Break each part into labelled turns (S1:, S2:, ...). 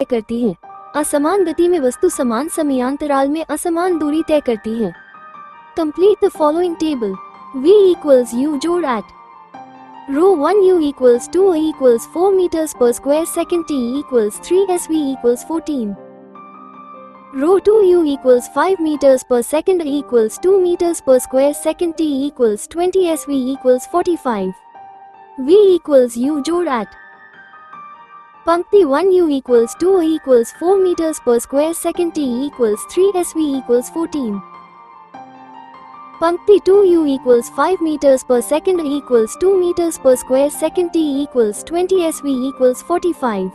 S1: करती है। असमान गति में वस्तु समान समयांतराल में असमान दूरी तय करती है। Complete the following table. V equals U जोड़ at Rho 1 U equals 2 A equals 4 meters per square second T equals 3 SV equals 14. Rho 2 U equals 5 meters per second A equals 2 meters per square second T equals 20 SV equals 45. V equals U जोड़ at पंक्ति 1 U equals 2 A equals 4 meters per square second T equals 3 SV equals 14. पंक्ति 2 U equals 5 meters per second A equals 2 meters per square second T equals 20 SV equals 45.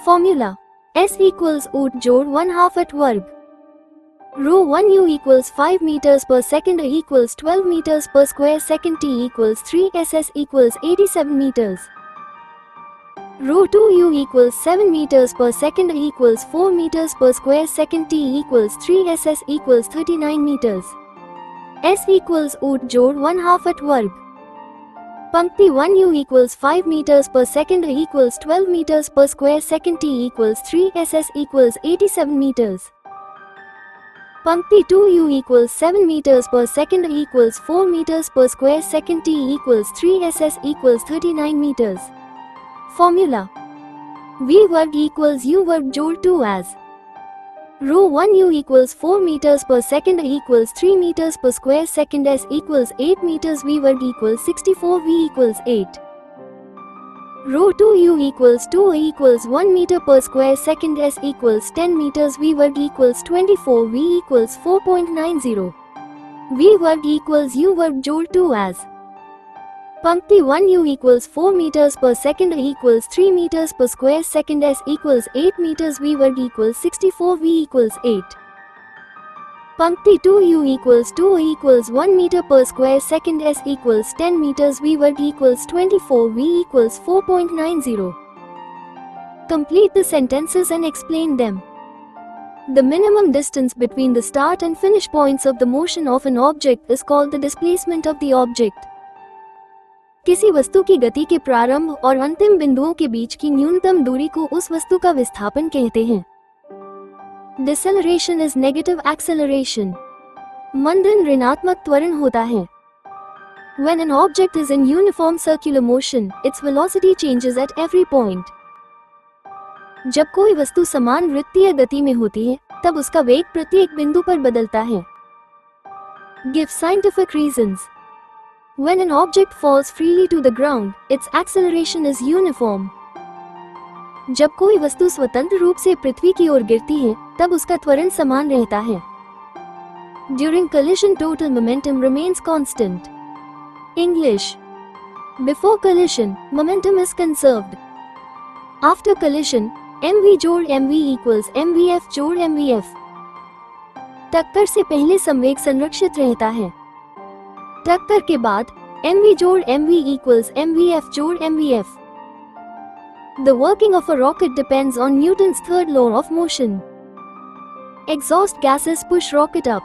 S1: Formula S equals ut जोड़ 1/2 at वर्ग Rho 1 U equals 5 meters per second A equals 12 meters per square second T equals 3 SS equals 87 meters. Rho 2 U equals 7 meters per second A equals 4 meters per square second T equals 3 SS equals 39 meters. S equals ut जोड़ 1/2 at वर्ग पंक्ति 1 U equals 5 meters per second A equals 12 meters per square second T equals 3 SS equals 87 meters. पंक्ति 2 U equals 7 meters per second A equals 4 meters per square second T equals 3 SS equals 39 meters. Formula V वर्ग equals U वर्ग जोड़ 2 as Rho 1 U equals 4 meters per second A equals 3 meters per square second S equals 8 meters V वर्ग equals 64 V equals 8. Rho 2 U equals 2 A equals 1 meter per square second S equals 10 meters V वर्ग equals 24 V equals 4.90. V वर्ग equals U वर्ग जोड़ 2 as पंक्ति 1 U equals 4 meters per second A equals 3 meters per square second S equals 8 meters V वर्ग equals 64 V equals 8. पंक्ति 2 U equals 2 A equals 1 meter per square second S equals 10 meters V वर्ग equals 24 V equals 4.90. Complete the sentences and explain them. The minimum distance between the start and finish points of the motion of an object is called the displacement of the object. किसी वस्तु की गति के प्रारंभ और अंतिम बिंदुओं के बीच की न्यूनतम दूरी को उस वस्तु का विस्थापन कहते हैं। Deceleration is negative acceleration. मंदन ऋणात्मक त्वरण होता है। When an object is in uniform circular motion, its velocity changes at every point. जब कोई वस्तु समान वृत्तीय गति में होती है, तब उसका वेग प्रत्येक बिंदु पर बदलता है। Give scientific reasons. When an object falls freely to the ground, its acceleration is uniform. जब कोई वस्तु स्वतंत्र रूप से पृथ्वी की ओर गिरती है, तब उसका त्वरण समान रहता है। During collision, total momentum remains constant. English. Before collision, momentum is conserved. After collision, mv जोड़ mv equals mvf जोड़ mvf. टक्कर से पहले संवेग संरक्षित रहता है। टक्कर के बाद mv जोड़ mv equals mvf जोड़ mvf. The working of a rocket depends on Newton's third law of motion. Exhaust gases push rocket up.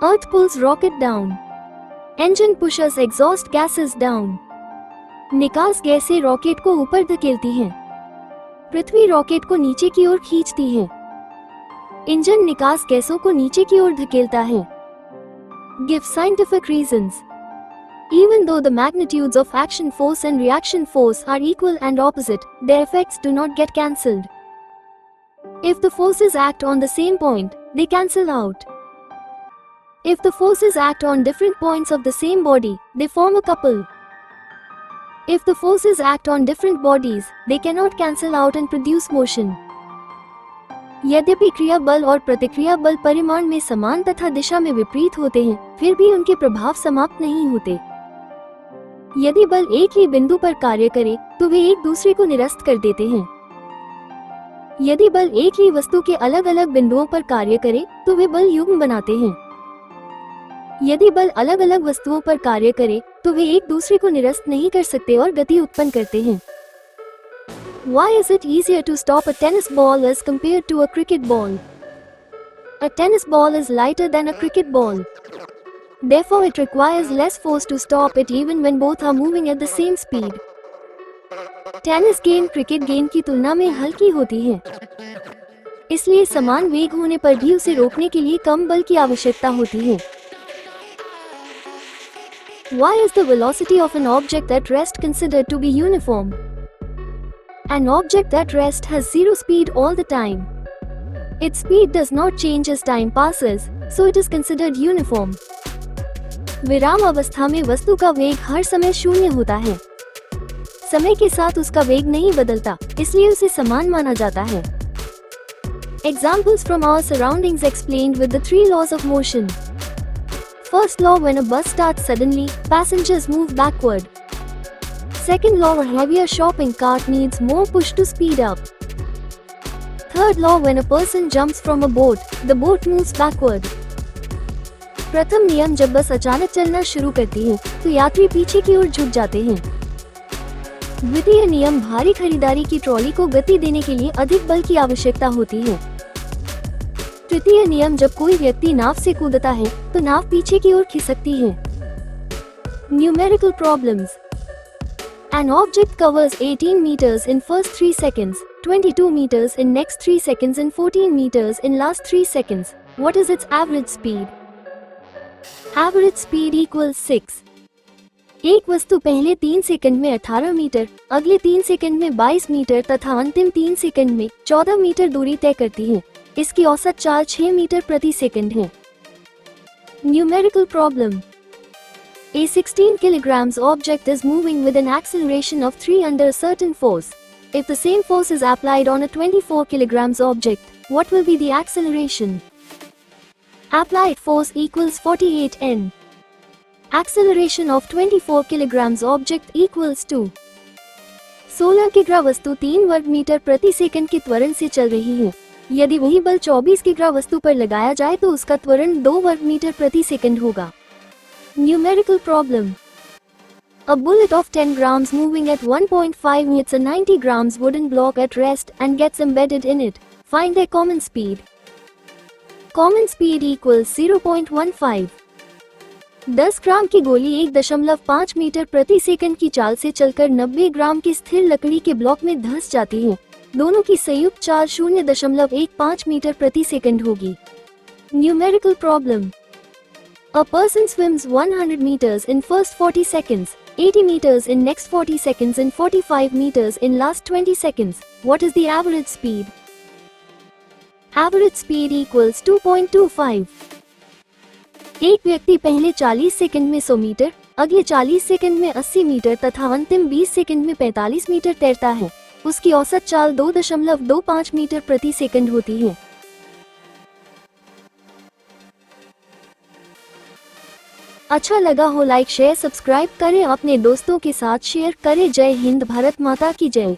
S1: Earth pulls rocket down. Engine pushes exhaust gases down. निकास गैसें rocket को ऊपर धकेलती हैं। पृथ्वी rocket को नीचे की ओर खींचती है। इंजन निकास गैसों को नीचे की ओर धकेलता है। Give scientific reasons. Even though the magnitudes of action force and reaction force are equal and opposite, their effects do not get cancelled. If the forces act on the same point, they cancel out. If the forces act on different points of the same body, they form a couple. If the forces act on different bodies, they cannot cancel out and produce motion. यद्यपि क्रिया बल और प्रतिक्रिया बल परिमाण में समान तथा दिशा में विपरीत होते हैं, फिर भी उनके प्रभाव समाप्त नहीं होते। यदि बल एक ही बिंदु पर कार्य करे, तो वे एक दूसरे को निरस्त कर देते हैं। यदि बल एक ही वस्तु के अलग अलग बिंदुओं पर कार्य करे, तो वे बल युग्म बनाते हैं। यदि बल अलग अलग वस्तुओं पर कार्य करे, तो वे एक दूसरे को निरस्त नहीं कर सकते और गति उत्पन्न करते हैं। Why is it easier to stop a tennis ball as compared to a cricket ball? A tennis ball is lighter than a cricket ball. Therefore, it requires less force to stop it even when both are moving at the same speed. Tennis गेंद cricket गेंद की तुलना में हल्की होती है, इसलिए समान वेग होने पर भी उसे रोकने के लिए कम बल की आवश्यकता होती है। Why is the velocity of an object at rest considered to be uniform? An object at rest has zero speed all the time. Its speed does not change as time passes, so it is considered uniform. विराम अवस्था में वस्तु का वेग हर समय शून्य होता है। समय के साथ उसका वेग नहीं बदलता, इसलिए उसे समान माना जाता है। Examples from our surroundings explained with the 3 laws of motion. First law, when a bus starts suddenly, passengers move backward. Second law, a heavier shopping cart needs more push to speed up. Third law, when a person jumps from a boat, the boat moves backward. प्रथम नियम, जब बस अचानक चलना शुरू करती है तो यात्री पीछे की ओर झुक जाते हैं। द्वितीय नियम, भारी खरीदारी की ट्रॉली को गति देने के लिए अधिक बल की आवश्यकता होती है। तृतीय नियम, जब कोई व्यक्ति नाव से कूदता है तो नाव पीछे की ओर खिसकती है। Numerical problems. An object covers 18 meters in first 3 seconds, 22 meters in next 3 seconds and 14 meters in last 3 seconds. What is its average speed? Average speed equals 6. एक वस्तु पहले 3 सेकंड में 18 मीटर, अगले 3 सेकंड में 22 मीटर तथा अंतिम 3 सेकंड में 14 metre दूरी तय करती है। इसकी औसत चाल 6 मीटर प्रति सेकंड है। Numerical problem. A 16 kilograms object is moving with an acceleration of 3 under a certain force. If the same force is applied on a 24 kilograms object, what will be the acceleration? Applied force equals 48 N. Acceleration of 24 kilograms object equals to 16 किग्रा वस्तु 3 वर्ग metre प्रति second के त्वरण से चल रही है। यदि वही बल 24 किग्रा वस्तु पर लगाया जाए तो उसका त्वरण 2 वर्ग मीटर प्रति सेकंड होगा। Numerical problem. A bullet of 10 grams moving at 1.5 hits a 90 grams wooden block at rest and gets embedded in it. Find their common speed. Common speed equals 0.15. 10 ग्राम की गोली 1.5 मीटर प्रति सेकंड की चाल से चलकर 90 ग्राम की स्थिर लकड़ी के ब्लॉक में धंस जाती है। दोनों की संयुक्त चाल 0.15 मीटर प्रति सेकंड होगी। Numerical problem. A person swims 100 meters in first 40 seconds, 80 meters in next 40 seconds and 45 meters in last 20 seconds. What is the average speed? Average speed equals 2.25. एक व्यक्ति पहले 40 सेकंड में 100 मीटर, अगले 40 सेकंड में 80 metre तथा अंतिम 20 second में 45 metre तैरता है। उसकी औसत चाल 2.25 मीटर प्रति सेकंड होती है। अच्छा लगा हो लाइक शेयर सब्सक्राइब करें, अपने दोस्तों के साथ शेयर करें। जय हिंद, भारत माता की जय।